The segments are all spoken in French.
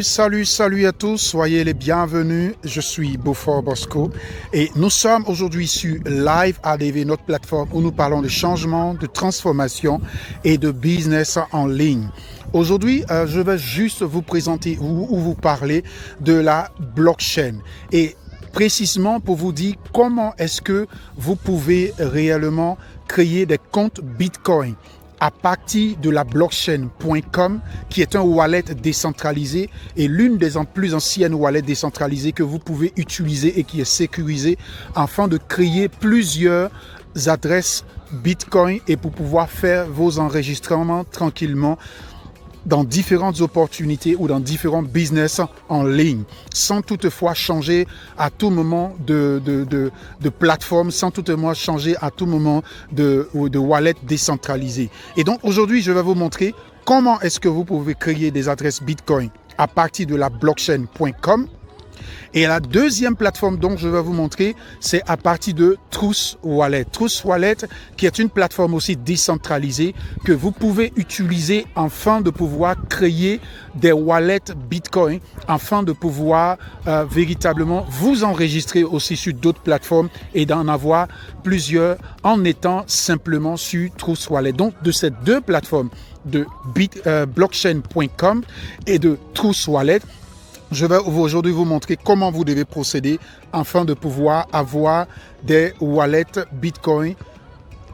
Salut à tous, soyez les bienvenus. Je suis Beaufort Bosco et nous sommes aujourd'hui sur Live ADV, notre plateforme où nous parlons de changement, de transformation et de business en ligne. Aujourd'hui, je vais juste vous présenter ou vous parler de la blockchain et précisément pour vous dire comment est-ce que vous pouvez réellement créer des comptes Bitcoin à partir de la blockchain.com qui est un wallet décentralisé et l'une des plus anciennes wallets décentralisées que vous pouvez utiliser et qui est sécurisée afin de créer plusieurs adresses Bitcoin et pour pouvoir faire vos enregistrements tranquillement dans différentes opportunités ou dans différents business en ligne, sans toutefois changer à tout moment de plateforme, sans toutefois changer à tout moment de wallet décentralisé. Et donc aujourd'hui, je vais vous montrer comment est-ce que vous pouvez créer des adresses Bitcoin à partir de la blockchain.com. Et la deuxième plateforme dont je vais vous montrer, c'est à partir de Trust Wallet. Trust Wallet, qui est une plateforme aussi décentralisée que vous pouvez utiliser afin de pouvoir créer des wallets Bitcoin, afin de pouvoir véritablement vous enregistrer aussi sur d'autres plateformes et d'en avoir plusieurs en étant simplement sur Trust Wallet. Donc, de ces deux plateformes, de blockchain.com et de Trust Wallet, je vais aujourd'hui vous montrer comment vous devez procéder afin de pouvoir avoir des wallets Bitcoin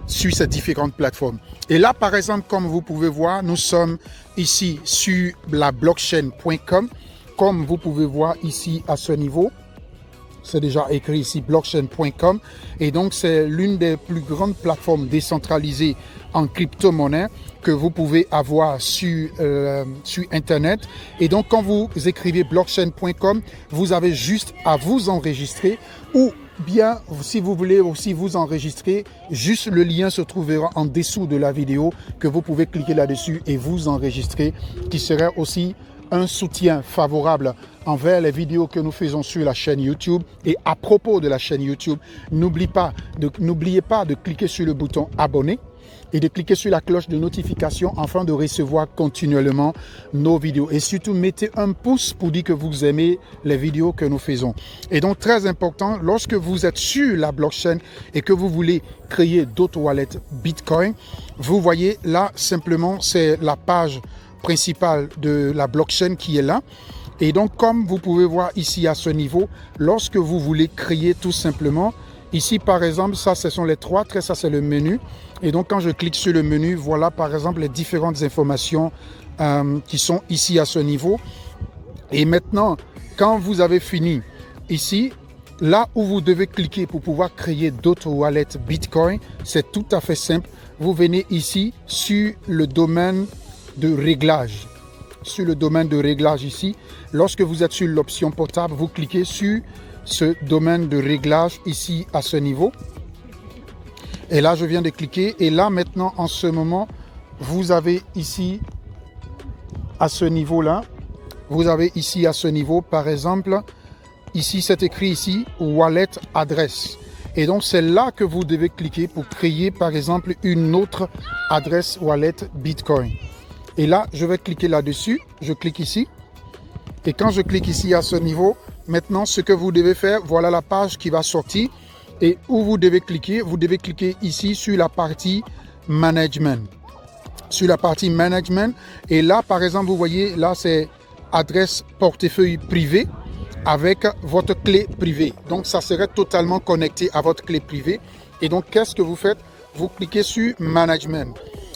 sur ces différentes plateformes. Et là, par exemple, comme vous pouvez voir, nous sommes ici sur la blockchain.com. Comme vous pouvez voir ici à ce niveau, c'est déjà écrit ici blockchain.com. Et donc, c'est l'une des plus grandes plateformes décentralisées en crypto-monnaie que vous pouvez avoir sur Internet. Et donc, quand vous écrivez blockchain.com, vous avez juste à vous enregistrer ou bien, si vous voulez aussi vous enregistrer, juste le lien se trouvera en dessous de la vidéo que vous pouvez cliquer là-dessus et vous enregistrer, qui serait aussi un soutien favorable envers les vidéos que nous faisons sur la chaîne YouTube. Et à propos de la chaîne YouTube, n'oubliez pas de cliquer sur le bouton abonner et de cliquer sur la cloche de notification afin de recevoir continuellement nos vidéos. Et surtout, mettez un pouce pour dire que vous aimez les vidéos que nous faisons. Et donc, très important, lorsque vous êtes sur la blockchain et que vous voulez créer d'autres wallets Bitcoin, vous voyez là, simplement, c'est la page principale de la blockchain qui est là. Et donc, comme vous pouvez voir ici à ce niveau, lorsque vous voulez créer tout simplement, ici par exemple, ça ce sont les trois traits, ça c'est le menu. Et donc quand je clique sur le menu, voilà par exemple les différentes informations qui sont ici à ce niveau. Et maintenant, quand vous avez fini ici, là où vous devez cliquer pour pouvoir créer d'autres wallets Bitcoin, c'est tout à fait simple. Vous venez ici sur le domaine de réglage. Sur le domaine de réglage ici, lorsque vous êtes sur l'option portable, vous cliquez sur ce domaine de réglage ici à ce niveau. Et là, je viens de cliquer. Et là, maintenant, en ce moment, vous avez ici à ce niveau-là, vous avez ici à ce niveau, par exemple, ici, c'est écrit ici, Wallet Adresse. Et donc, c'est là que vous devez cliquer pour créer, par exemple, une autre adresse Wallet Bitcoin. Et là, je vais cliquer là-dessus. Je clique ici. Et quand je clique ici à ce niveau, maintenant, ce que vous devez faire, voilà la page qui va sortir. Et où vous devez cliquer ici sur la partie Management. Sur la partie Management. Et là, par exemple, vous voyez, là, c'est adresse portefeuille privé avec votre clé privée. Donc, ça serait totalement connecté à votre clé privée. Et donc, qu'est-ce que vous faites? Vous cliquez sur Management.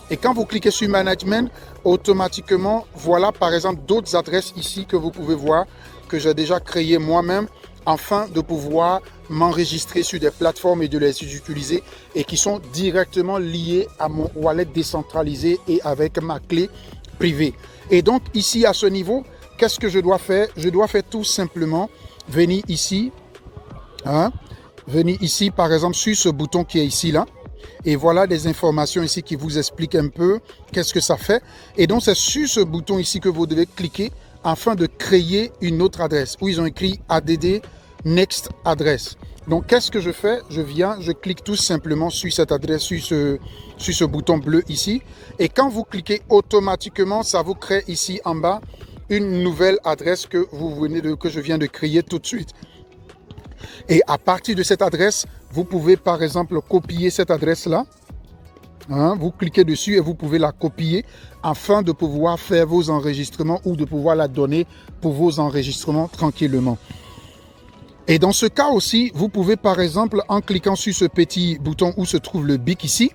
Et quand vous cliquez sur Management, automatiquement, voilà par exemple d'autres adresses ici que vous pouvez voir que j'ai déjà créées moi-même afin de pouvoir m'enregistrer sur des plateformes et de les utiliser et qui sont directement liées à mon wallet décentralisé et avec ma clé privée. Et donc ici à ce niveau, qu'est-ce que je dois faire? Je dois faire tout simplement venir ici, venir ici par exemple sur ce bouton qui est ici là. Et voilà des informations ici qui vous expliquent un peu qu'est-ce que ça fait. Et donc, c'est sur ce bouton ici que vous devez cliquer afin de créer une autre adresse où ils ont écrit ADD Next Address. Donc, qu'est-ce que je fais? Je clique tout simplement sur cette adresse, sur ce bouton bleu ici. Et quand vous cliquez automatiquement, ça vous crée ici en bas une nouvelle adresse que je viens de créer tout de suite. Et à partir de cette adresse, vous pouvez par exemple copier cette adresse-là. Vous cliquez dessus et vous pouvez la copier afin de pouvoir faire vos enregistrements ou de pouvoir la donner pour vos enregistrements tranquillement. Et dans ce cas aussi, vous pouvez par exemple, en cliquant sur ce petit bouton où se trouve le bic ici,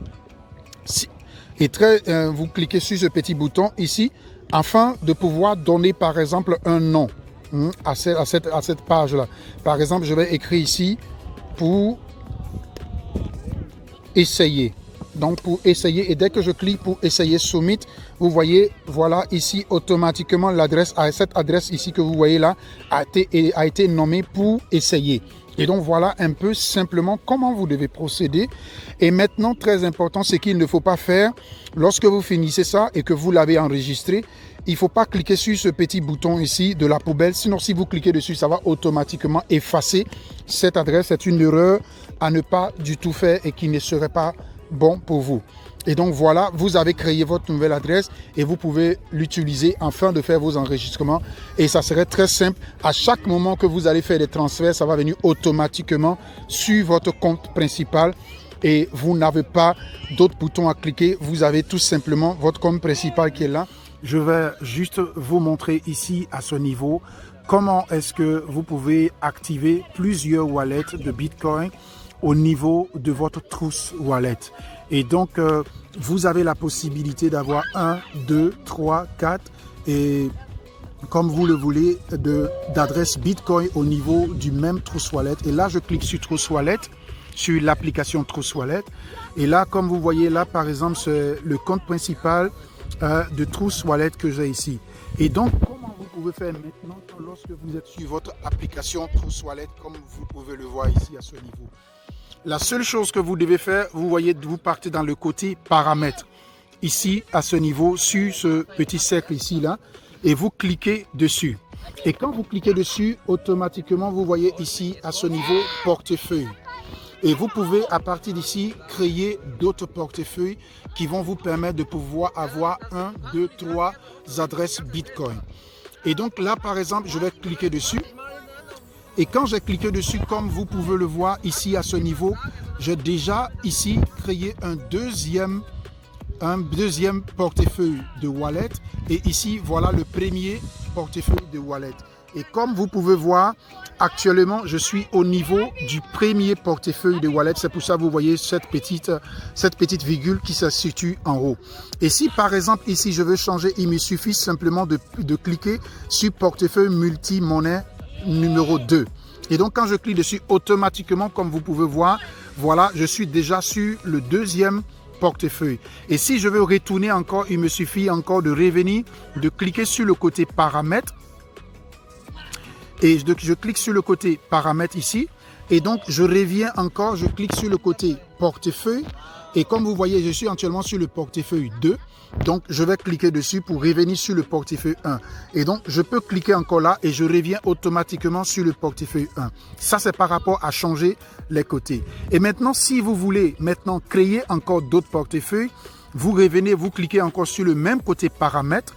vous cliquez sur ce petit bouton ici, afin de pouvoir donner par exemple un nom à cette page-là. Par exemple, je vais écrire ici pour essayer. Donc pour essayer, et dès que je clique pour essayer Submit, vous voyez, voilà ici automatiquement l'adresse, cette adresse ici que vous voyez là a été nommée pour essayer. Et donc voilà un peu simplement comment vous devez procéder. Et maintenant, très important, c'est qu'il ne faut pas faire, lorsque vous finissez ça et que vous l'avez enregistré, il ne faut pas cliquer sur ce petit bouton ici de la poubelle. Sinon, si vous cliquez dessus, ça va automatiquement effacer cette adresse. C'est une erreur à ne pas du tout faire et qui ne serait pas bon pour vous. Et donc voilà, vous avez créé votre nouvelle adresse et vous pouvez l'utiliser afin de faire vos enregistrements. Et ça serait très simple. À chaque moment que vous allez faire des transferts, ça va venir automatiquement sur votre compte principal. Et vous n'avez pas d'autres boutons à cliquer. Vous avez tout simplement votre compte principal qui est là. Je vais juste vous montrer ici à ce niveau comment est-ce que vous pouvez activer plusieurs wallets de Bitcoin au niveau de votre Trust Wallet. Et donc, vous avez la possibilité d'avoir 1, 2, 3, 4 et comme vous le voulez, d'adresse Bitcoin au niveau du même Trust Wallet. Et là, je clique sur Trust Wallet, sur l'application Trust Wallet. Et là, comme vous voyez là, par exemple, c'est le compte principal de Trust Wallet que j'ai ici. Et donc, comment vous pouvez faire maintenant lorsque vous êtes sur votre application Trust Wallet, comme vous pouvez le voir ici à ce niveau? La seule chose que vous devez faire, vous voyez, vous partez dans le côté paramètres, ici à ce niveau, sur ce petit cercle ici là, et vous cliquez dessus. Et quand vous cliquez dessus, automatiquement, vous voyez ici à ce niveau portefeuille. Et vous pouvez à partir d'ici créer d'autres portefeuilles qui vont vous permettre de pouvoir avoir 1, 2, 3 adresses Bitcoin. Et donc là, par exemple, je vais cliquer dessus. Et quand j'ai cliqué dessus, comme vous pouvez le voir ici à ce niveau, j'ai déjà ici créé un deuxième portefeuille de wallet. Et ici, voilà le premier portefeuille de wallet. Et comme vous pouvez voir, actuellement, je suis au niveau du premier portefeuille de wallet. C'est pour ça que vous voyez cette petite virgule qui se situe en haut. Et si par exemple ici, je veux changer, il me suffit simplement de cliquer sur portefeuille multi-monnaie numéro 2. Et donc quand je clique dessus, automatiquement, comme vous pouvez voir, voilà, je suis déjà sur le deuxième portefeuille. Et si je veux retourner encore, il me suffit encore de revenir, de cliquer sur le côté paramètres. Et je clique sur le côté paramètres ici. Et donc je reviens encore, je clique sur le côté portefeuille. Et comme vous voyez, je suis actuellement sur le portefeuille 2. Donc, je vais cliquer dessus pour revenir sur le portefeuille 1. Et donc, je peux cliquer encore là et je reviens automatiquement sur le portefeuille 1. Ça, c'est par rapport à changer les côtés. Et maintenant, si vous voulez maintenant créer encore d'autres portefeuilles, vous revenez, vous cliquez encore sur le même côté paramètres.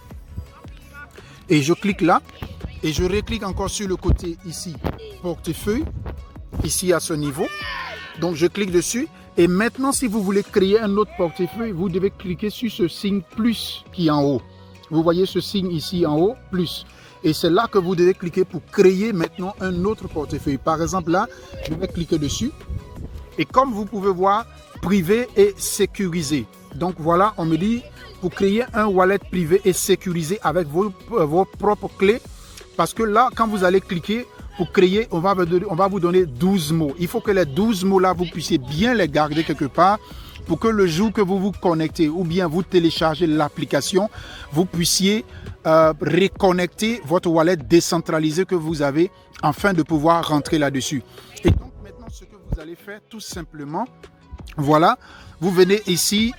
Et je clique là. Et je reclique encore sur le côté ici, portefeuille, ici à ce niveau. Donc, je clique dessus. Et maintenant, si vous voulez créer un autre portefeuille, vous devez cliquer sur ce signe plus qui est en haut. Vous voyez ce signe ici en haut, plus. Et c'est là que vous devez cliquer pour créer maintenant un autre portefeuille. Par exemple, là, je vais cliquer dessus. Et comme vous pouvez voir, privé et sécurisé. Donc voilà, on me dit pour créer un wallet privé et sécurisé avec vos propres clés. Parce que là, quand vous allez cliquer, pour créer, on va vous donner 12 mots. Il faut que les 12 mots-là, vous puissiez bien les garder quelque part pour que le jour que vous vous connectez ou bien vous téléchargez l'application, vous puissiez reconnecter votre wallet décentralisé que vous avez afin de pouvoir rentrer là-dessus. Et donc maintenant, ce que vous allez faire tout simplement, voilà, vous venez ici.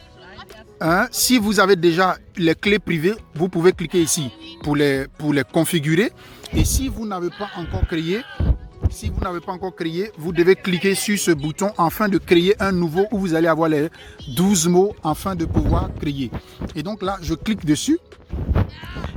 Si vous avez déjà les clés privées, vous pouvez cliquer ici pour les configurer. Et si vous n'avez pas encore créé, vous devez cliquer sur ce bouton afin de créer un nouveau où vous allez avoir les 12 mots afin de pouvoir créer. Et donc là, je clique dessus.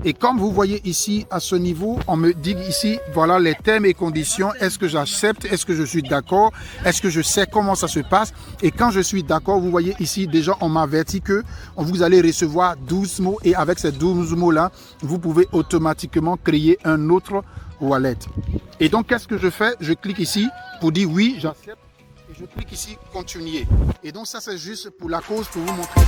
Et comme vous voyez ici, à ce niveau, on me dit ici, voilà les termes et conditions. Est-ce que j'accepte? Est-ce que je suis d'accord? Est-ce que je sais comment ça se passe? Et quand je suis d'accord, vous voyez ici, déjà, on m'avertit que vous allez recevoir 12 mots. Et avec ces 12 mots-là, vous pouvez automatiquement créer un autre wallet. Et donc, qu'est-ce que je fais? Je clique ici pour dire oui, j'accepte. Et je clique ici, continuer. Et donc, ça, c'est juste pour la cause, pour vous montrer.